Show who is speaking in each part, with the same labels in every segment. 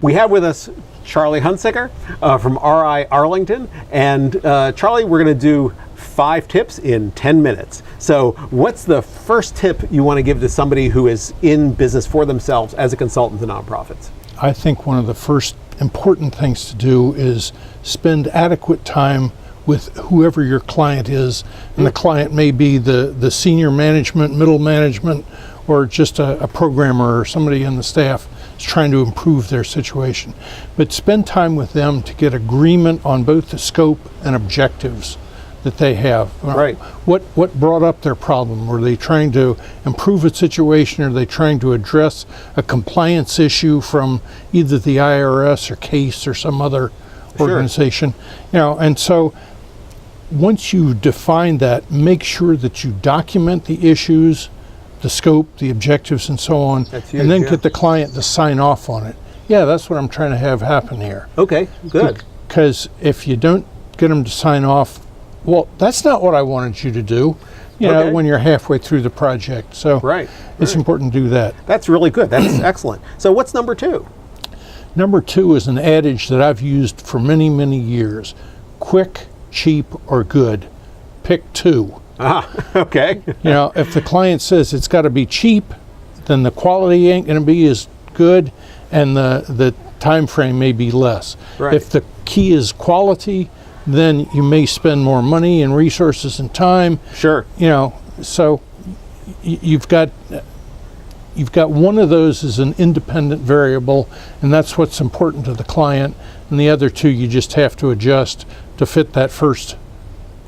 Speaker 1: We have with us Charlie Hunsaker from RI Arlington. And Charlie, we're going to do 5 tips in 10 minutes. So what's the first tip you want to give to somebody who is in business for themselves as a consultant to nonprofits?
Speaker 2: I think one of the first important things to do is spend adequate time with whoever your client is. And the client may be the senior management, middle management, or just a programmer or somebody in the staff is trying to improve their situation. But spend time with them to get agreement on both the scope and objectives that they have.
Speaker 1: Right.
Speaker 2: What brought up their problem? Were they trying to improve a situation? Or are they trying to address a compliance issue from either the IRS or CASE or some other organization? And so once you define that, make sure that you document the issues, the scope, the objectives, and so on, and then get the client to sign off on it. Yeah, that's what I'm trying to have happen here.
Speaker 1: Okay, good.
Speaker 2: Because if you don't get them to sign off, well, that's not what I wanted you to do, you know, when you're halfway through the project. So it's important to do that.
Speaker 1: That's really good. That's excellent. So what's number 2?
Speaker 2: Number 2 is an adage that I've used for many, many years. Quick, cheap, or good. Pick 2.
Speaker 1: Okay.
Speaker 2: If the client says it's got to be cheap, then the quality ain't going to be as good, and the time frame may be less.
Speaker 1: Right.
Speaker 2: If the key is quality, then you may spend more money and resources and time.
Speaker 1: Sure.
Speaker 2: So you've got one of those as an independent variable, and that's what's important to the client, and the other 2 you just have to adjust to fit that first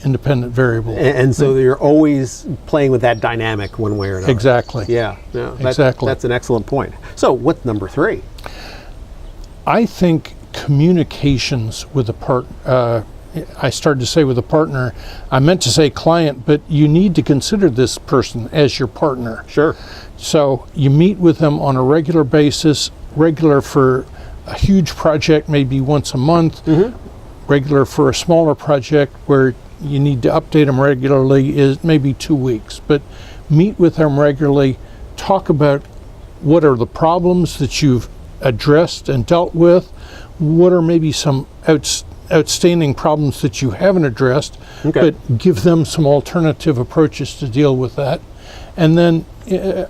Speaker 2: independent variable.
Speaker 1: And so you're always playing with that dynamic one way or another.
Speaker 2: Exactly.
Speaker 1: Yeah.
Speaker 2: Exactly.
Speaker 1: That's an excellent point. So what's number 3?
Speaker 2: I think communications with I started to say with a partner. I meant to say client, but you need to consider this person as your partner.
Speaker 1: Sure.
Speaker 2: So you meet with them on a regular basis, regular for a huge project, maybe once a month, regular for a smaller project where you need to update them regularly is maybe 2 weeks. But meet with them regularly, talk about what are the problems that you've addressed and dealt with, what are maybe some outstanding problems that you haven't addressed, but give them some alternative approaches to deal with that. And then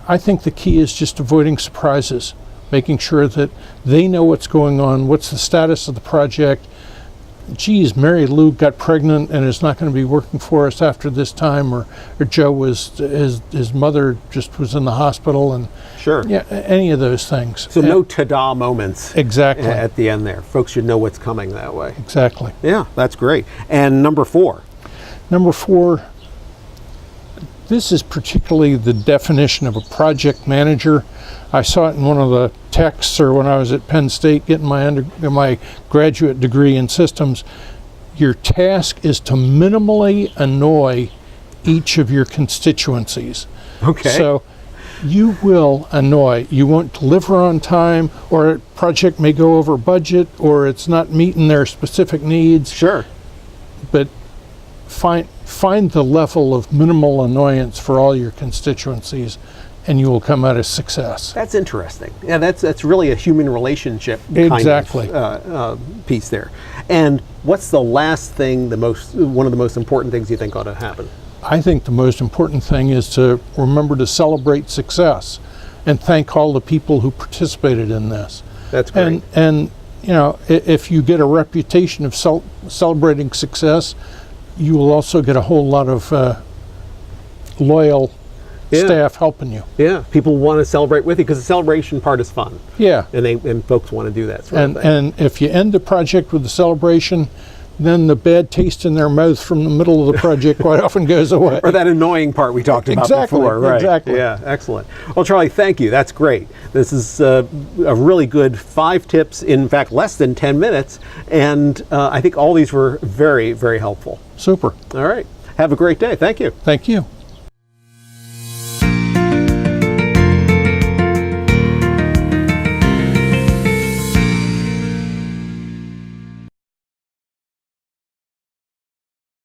Speaker 2: I think the key is just avoiding surprises, making sure that they know what's going on, what's the status of the project. Geez, Mary Lou got pregnant and is not going to be working for us after this time, or Joe his mother just was in the hospital, and any of those things.
Speaker 1: So no ta-da moments at the end there. Folks should know what's coming that way.
Speaker 2: Exactly.
Speaker 1: Yeah, that's great. And number 4?
Speaker 2: Number 4, this is particularly the definition of a project manager. I saw it in one of the texts, or when I was at Penn State getting my graduate degree in systems. Your task is to minimally annoy each of your constituencies.
Speaker 1: Okay.
Speaker 2: So you will annoy. You won't deliver on time, or a project may go over budget, or it's not meeting their specific needs.
Speaker 1: Sure.
Speaker 2: But find the level of minimal annoyance for all your constituencies, and you will come out as success.
Speaker 1: That's interesting. Yeah, that's really a human relationship kind of piece there. And what's the last thing, one of the most important things you think ought to happen?
Speaker 2: I think the most important thing is to remember to celebrate success and thank all the people who participated in this.
Speaker 1: That's great.
Speaker 2: And if you get a reputation of celebrating success, you will also get a whole lot of loyal staff helping you.
Speaker 1: Yeah, people want to celebrate with you because the celebration part is fun.
Speaker 2: Yeah.
Speaker 1: And folks want to do that sort of thing.
Speaker 2: And if you end the project with a celebration, then the bad taste in their mouth from the middle of the project quite often goes away.
Speaker 1: Or that annoying part we talked about before. Right.
Speaker 2: Exactly.
Speaker 1: Yeah, excellent. Well, Charlie, thank you. That's great. This is a really good 5 tips, in fact, less than 10 minutes. And I think all these were very, very helpful.
Speaker 2: Super.
Speaker 1: All right. Have a great day. Thank you.
Speaker 2: Thank you.